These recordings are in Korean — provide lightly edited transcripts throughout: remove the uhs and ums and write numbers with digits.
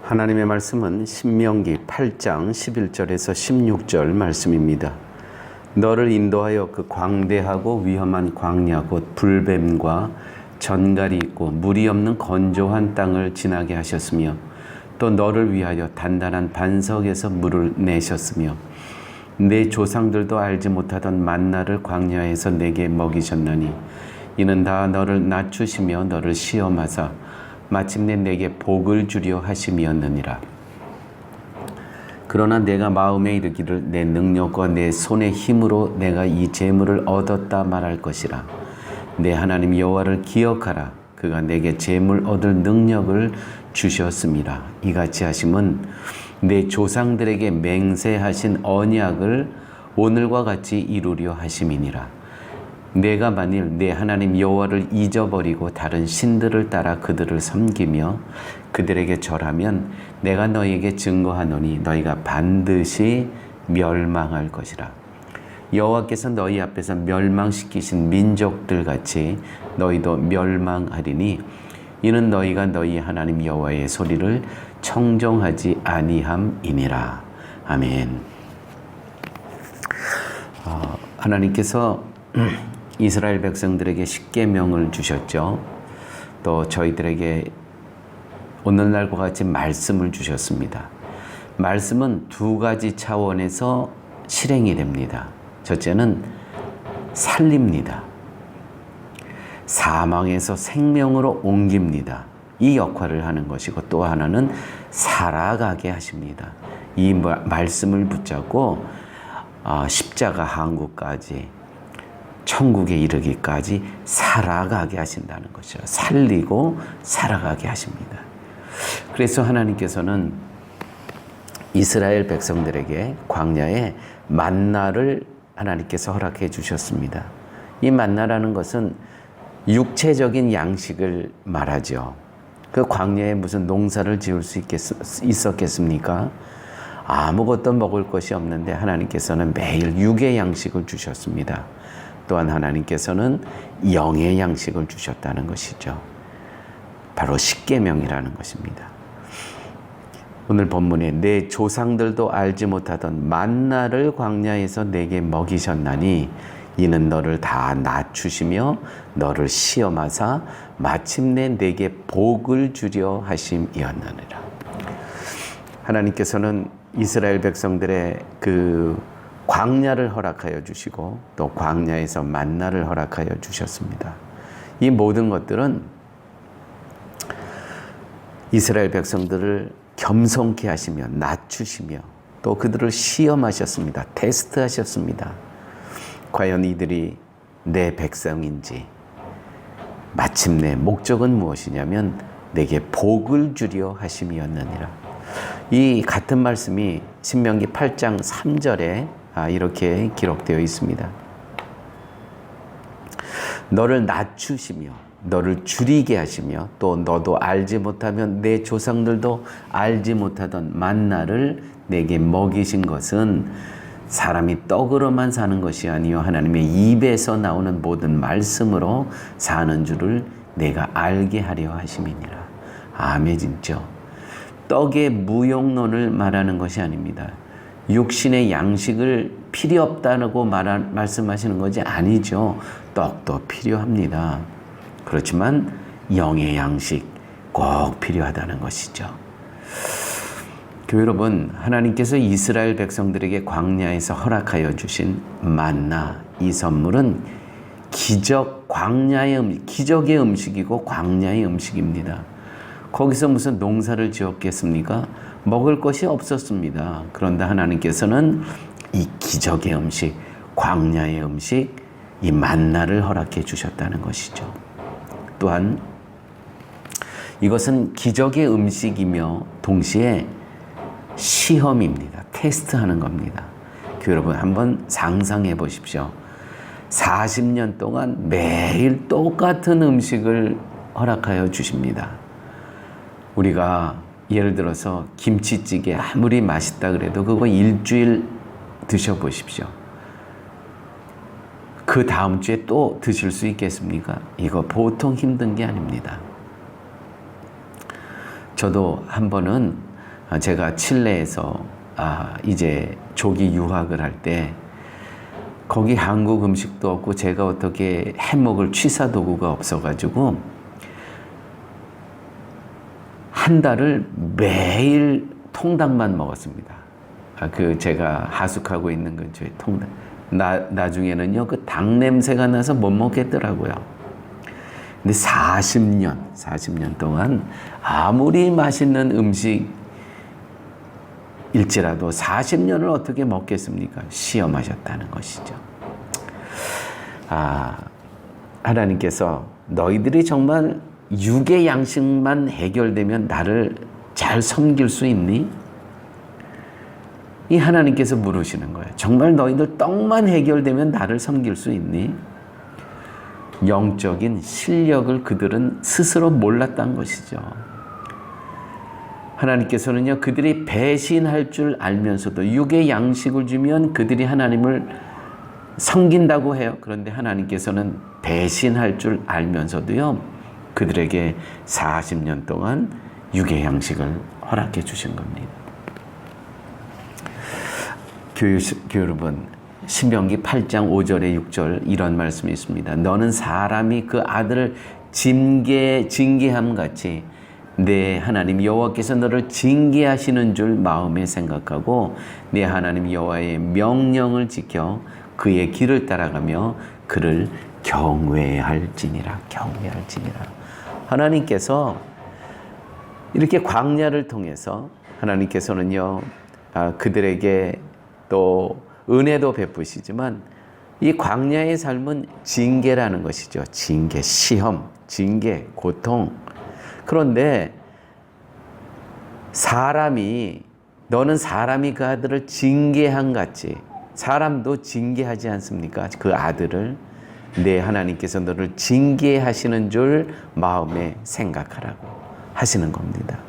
하나님의 말씀은 신명기 8장 11절에서 16절 말씀입니다. 너를 인도하여 그 광대하고 위험한 광야 곧 불뱀과 전갈이 있고 물이 없는 건조한 땅을 지나게 하셨으며 또 너를 위하여 단단한 반석에서 물을 내셨으며 내 조상들도 알지 못하던 만나를 광야에서 내게 먹이셨나니 이는 다 너를 낮추시며 너를 시험하사 마침내 내게 복을 주려 하심이었느니라. 그러나 내가 마음에 이르기를 내 능력과 내 손의 힘으로 내가 이 재물을 얻었다 말할 것이라. 내 하나님 여호와를 기억하라. 그가 내게 재물 얻을 능력을 주셨음이라. 이같이 하심은 내 조상들에게 맹세하신 언약을 오늘과 같이 이루려 하심이니라. 내가 만일 내 하나님 여호와를 잊어버리고 다른 신들을 따라 그들을 섬기며 그들에게 절하면 내가 너희에게 증거하노니 너희가 반드시 멸망할 것이라. 여호와께서 너희 앞에서 멸망시키신 민족들 같이 너희도 멸망하리니 이는 너희가 너희 하나님 여호와의 소리를 청정하지 아니함이니라. 아멘. 하나님께서 이스라엘 백성들에게 십계명을 주셨죠. 또 저희들에게 오늘날과 같이 말씀을 주셨습니다. 말씀은 두 가지 차원에서 실행이 됩니다. 첫째는 살립니다. 사망에서 생명으로 옮깁니다. 이 역할을 하는 것이고 또 하나는 살아가게 하십니다. 이 말씀을 붙잡고 십자가 항구까지 천국에 이르기까지 살아가게 하신다는 것이죠. 살리고 살아가게 하십니다. 그래서 하나님께서는 이스라엘 백성들에게 광야에 만나를 하나님께서 허락해 주셨습니다. 이 만나라는 것은 육체적인 양식을 말하죠. 그 광야에 무슨 농사를 지을 수 있었겠습니까? 아무것도 먹을 것이 없는데 하나님께서는 매일 육의 양식을 주셨습니다. 또한 하나님께서는 영의 양식을 주셨다는 것이죠. 바로 십계명이라는 것입니다. 오늘 본문에 내 조상들도 알지 못하던 만나를 광야에서 내게 먹이셨나니 이는 너를 다 낮추시며 너를 시험하사 마침내 내게 복을 주려 하심이었느니라. 하나님께서는 이스라엘 백성들의 그 광야를 허락하여 주시고 또 광야에서 만나를 허락하여 주셨습니다. 이 모든 것들은 이스라엘 백성들을 겸손케 하시며 낮추시며 또 그들을 시험하셨습니다. 테스트하셨습니다. 과연 이들이 내 백성인지 마침내 목적은 무엇이냐면 내게 복을 주려 하심이었느니라. 이 같은 말씀이 신명기 8장 3절에 이렇게 기록되어 있습니다. 너를 낮추시며 너를 줄이게 하시며 또 너도 알지 못하면 내 조상들도 알지 못하던 만나를 내게 먹이신 것은 사람이 떡으로만 사는 것이 아니요 하나님의 입에서 나오는 모든 말씀으로 사는 줄을 내가 알게 하려 하심이니라. 아멘이죠. 떡의 무용론을 말하는 것이 아닙니다. 육신의 양식을 필요 없다고 말씀하시는 것이 아니죠. 떡도 필요합니다. 그렇지만 영의 양식 꼭 필요하다는 것이죠. 교회 여러분, 하나님께서 이스라엘 백성들에게 광야에서 허락하여 주신 만나, 이 선물은 기적의 음식이고 광야의 음식입니다. 거기서 무슨 농사를 지었겠습니까? 먹을 것이 없었습니다. 그런데 하나님께서는 이 기적의 음식, 광야의 음식, 이 만나를 허락해 주셨다는 것이죠. 또한 이것은 기적의 음식이며 동시에 시험입니다. 테스트하는 겁니다. 여러분 한번 상상해 보십시오. 40년 동안 매일 똑같은 음식을 허락하여 주십니다. 우리가 예를 들어서 김치찌개 아무리 맛있다 그래도 그거 일주일 드셔보십시오. 그 다음 주에 또 드실 수 있겠습니까? 이거 보통 힘든 게 아닙니다. 저도 한 번은 제가 칠레에서 이제 조기 유학을 할 때 거기 한국 음식도 없고 제가 어떻게 해먹을 취사 도구가 없어가지고 한 달을 매일 통닭만 먹었습니다. 제가 하숙하고 있는 근처에 통닭. 나중에는요, 그 닭 냄새가 나서 못 먹겠더라고요. 근데 40년 동안 아무리 맛있는 음식일지라도 40년을 어떻게 먹겠습니까? 시험하셨다는 것이죠. 하나님께서 너희들이 정말 육의 양식만 해결되면 나를 잘 섬길 수 있니? 이 하나님께서 물으시는 거예요. 정말 너희들 떡만 해결되면 나를 섬길 수 있니? 영적인 실력을 그들은 스스로 몰랐다는 것이죠. 하나님께서는요, 그들이 배신할 줄 알면서도 육의 양식을 주면 그들이 하나님을 섬긴다고 해요. 그런데 하나님께서는 배신할 줄 알면서도요, 그들에게 40년 동안 육의 양식을 허락해 주신 겁니다. 여러분, 신명기 8장 5절에 6절 이런 말씀이 있습니다. 너는 사람이 그 아들을 징계함 같이 내 하나님 여호와께서 너를 징계하시는 줄 마음에 생각하고 내 하나님 여호와의 명령을 지켜 그의 길을 따라가며 그를 경외할지니라. 하나님께서 이렇게 광야를 통해서 하나님께서는요, 그들에게 또 은혜도 베푸시지만 이 광야의 삶은 징계라는 것이죠. 징계, 시험, 징계, 고통. 그런데 너는 사람이 그 아들을 징계한 같이 사람도 징계하지 않습니까? 그 아들을 내 하나님께서 너를 징계하시는 줄 마음에 생각하라고 하시는 겁니다.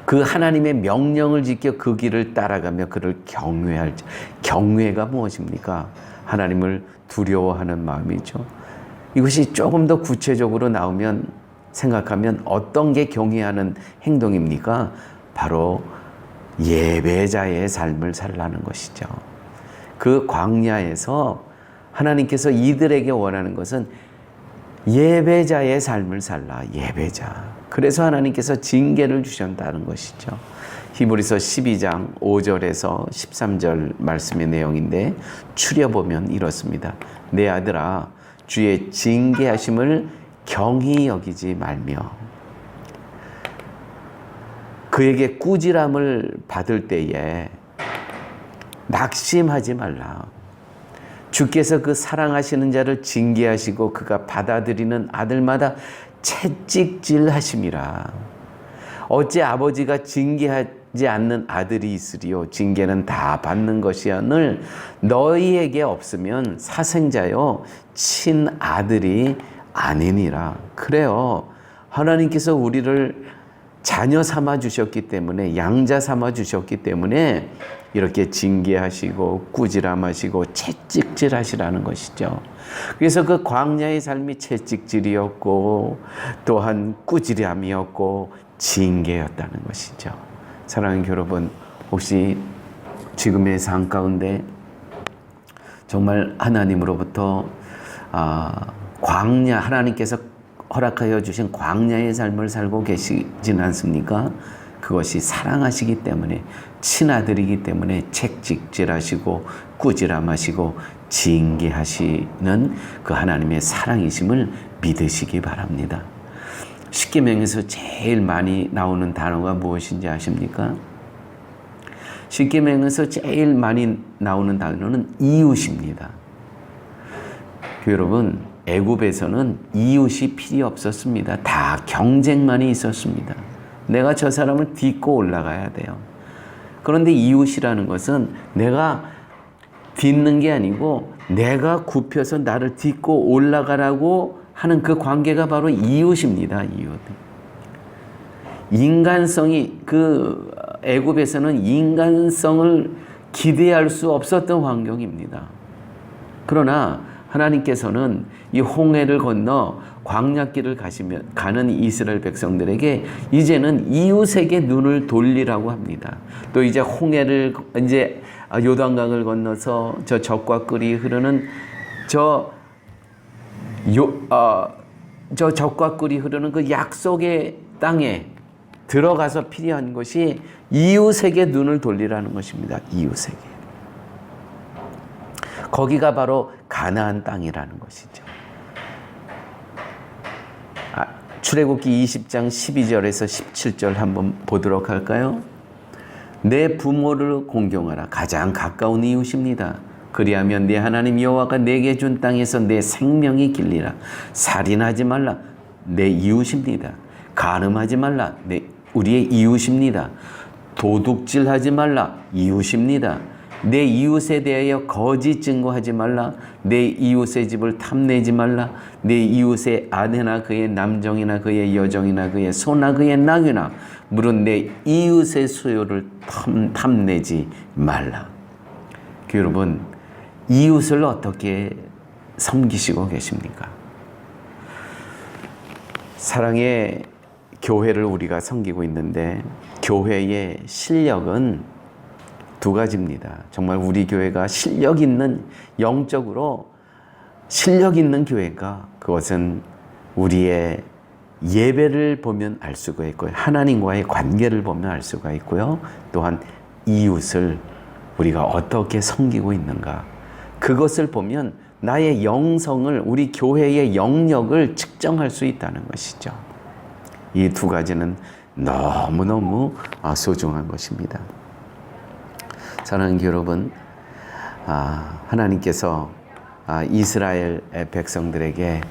그 하나님의 명령을 지켜 그 길을 따라가며 그를 경외할지. 경외가 무엇입니까? 하나님을 두려워하는 마음이죠. 이것이 조금 더 구체적으로 생각하면 어떤 게 경외하는 행동입니까? 바로 예배자의 삶을 살라는 것이죠. 그 광야에서 하나님께서 이들에게 원하는 것은 예배자의 삶을 살라. 예배자. 그래서 하나님께서 징계를 주셨다는 것이죠. 히브리서 12장 5절에서 13절 말씀의 내용인데 추려보면 이렇습니다. 내 아들아, 주의 징계하심을 경히 여기지 말며 그에게 꾸지람을 받을 때에 낙심하지 말라. 주께서 그 사랑하시는 자를 징계하시고 그가 받아들이는 아들마다 채찍질하심이라. 어찌 아버지가 징계하지 않는 아들이 있으리요? 징계는 다 받는 것이오늘 너희에게 없으면 사생자요 친아들이 아니니라. 그래요. 하나님께서 우리를 자녀 삼아 주셨기 때문에, 양자 삼아 주셨기 때문에 이렇게 징계하시고 꾸지람하시고 채찍질하시라는 것이죠. 그래서 그 광야의 삶이 채찍질이었고 또한 꾸지람이었고 징계였다는 것이죠. 사랑하는 여러분, 혹시 지금의 삶 가운데 정말 하나님으로부터 광야, 하나님께서 허락하여 주신 광야의 삶을 살고 계시진 않습니까? 그것이 사랑하시기 때문에, 친아들이기 때문에 채찍질하시고 꾸지람하시고 징계하시는 그 하나님의 사랑이심을 믿으시기 바랍니다. 십계명에서 제일 많이 나오는 단어가 무엇인지 아십니까? 십계명에서 제일 많이 나오는 단어는 이웃입니다. 여러분, 애굽에서는 이웃이 필요 없었습니다. 다 경쟁만이 있었습니다. 내가 저 사람을 딛고 올라가야 돼요. 그런데 이웃이라는 것은 내가 딛는 게 아니고 내가 굽혀서 나를 딛고 올라가라고 하는 그 관계가 바로 이웃입니다. 이웃. 인간성이, 그 애굽에서는 인간성을 기대할 수 없었던 환경입니다. 그러나 하나님께서는 이 홍해를 건너 광야길을 가는 이스라엘 백성들에게 이제는 이웃에게 눈을 돌리라고 합니다. 또 이제 홍해를 이제 요단강을 건너서 저 적과 꿀이 흐르는 저 적과 꿀이 흐르는 그 약속의 땅에 들어가서 필요한 것이 이웃에게 눈을 돌리라는 것입니다. 이웃에게. 거기가 바로 가나안 땅이라는 것이죠. 출애굽기 20장 12절에서 17절 한번 보도록 할까요? 내 부모를 공경하라. 가장 가까운 이웃입니다. 그리하면 네 하나님 여호와가 내게 준 땅에서 내 생명이 길리라. 살인하지 말라. 내 이웃입니다. 간음하지 말라. 우리의 이웃입니다. 도둑질하지 말라. 이웃입니다. 내 이웃에 대하여 거짓 증거하지 말라. 내 이웃의 집을 탐내지 말라. 내 이웃의 아내나 그의 남정이나 그의 여정이나 그의 소나 그의 나귀나 물은 내 이웃의 수요를 탐내지 말라. 여러분, 이웃을 어떻게 섬기시고 계십니까? 사랑의 교회를 우리가 섬기고 있는데 교회의 실력은 두 가지입니다. 정말 우리 교회가 실력 있는, 영적으로 실력 있는 교회가, 그것은 우리의 예배를 보면 알 수가 있고요. 하나님과의 관계를 보면 알 수가 있고요. 또한 이웃을 우리가 어떻게 섬기고 있는가, 그것을 보면 나의 영성을, 우리 교회의 영역을 측정할 수 있다는 것이죠. 이 두 가지는 너무너무 소중한 것입니다. 사랑하는 여러분, 하나님께서 이스라엘 백성들에게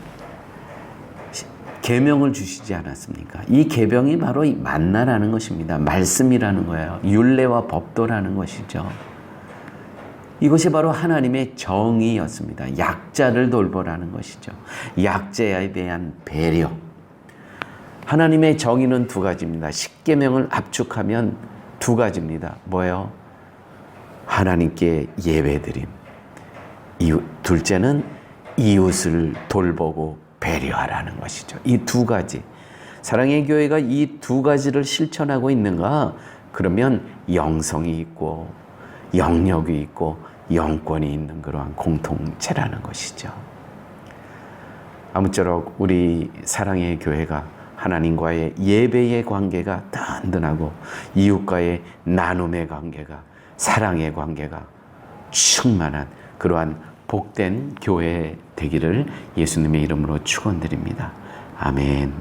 계명을 주시지 않았습니까? 이 계명이 바로 이 만나라는 것입니다. 말씀이라는 거예요. 율례와 법도라는 것이죠. 이것이 바로 하나님의 정의였습니다. 약자를 돌보라는 것이죠. 약자에 대한 배려. 하나님의 정의는 두 가지입니다. 십계명을 압축하면 두 가지입니다. 뭐예요? 하나님께 예배드림. 둘째는 이웃을 돌보고 배려하라는 것이죠. 이 두 가지. 사랑의 교회가 이 두 가지를 실천하고 있는가? 그러면 영성이 있고 영역이 있고 영권이 있는 그러한 공동체라는 것이죠. 아무쪼록 우리 사랑의 교회가 하나님과의 예배의 관계가 든든하고 이웃과의 나눔의 관계가, 사랑의 관계가 충만한 그러한 복된 교회 되기를 예수님의 이름으로 축원드립니다. 아멘.